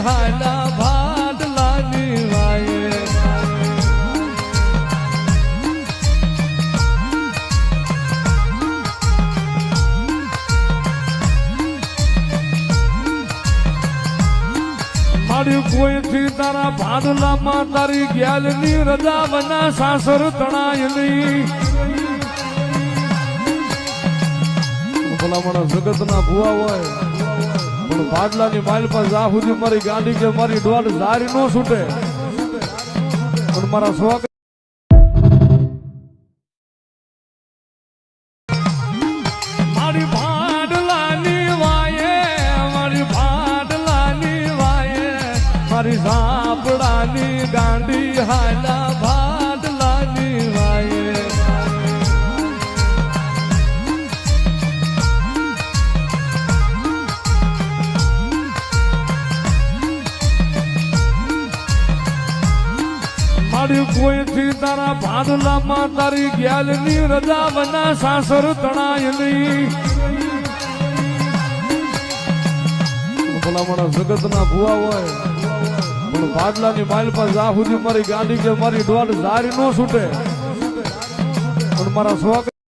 હાલા ભાડલાની વાયે મારી કોઈથી તારા ભાડલામાં તારી ગ્યાલની રજા બના સાસર તણાય નહીં ભલા મારા જગતના ભુવા હોય પણ ભાડલાની માઇલ પર જા સુધી મારી ગાડી કે મારી ડોળ ઝારી નો છૂટે પણ મારા સ્વાગત મારી ભાડલાની વાયે મારી ભાડલાની વાયે મારી સાપડાની ગાંડી હાલા ભાડલાની વાયે મારી કોઈથી તારા ભાડલામાં તારી ગ્યાલની રજા બના સાસર તણાય નહીં ભલા મારા જગતના ભુવા હોય પણ ભાડલાની માઇલ પર જા સુધી મારી ગાડી કે મારી ડોળ ઝારી નો છૂટે પણ મારા સ્વાગત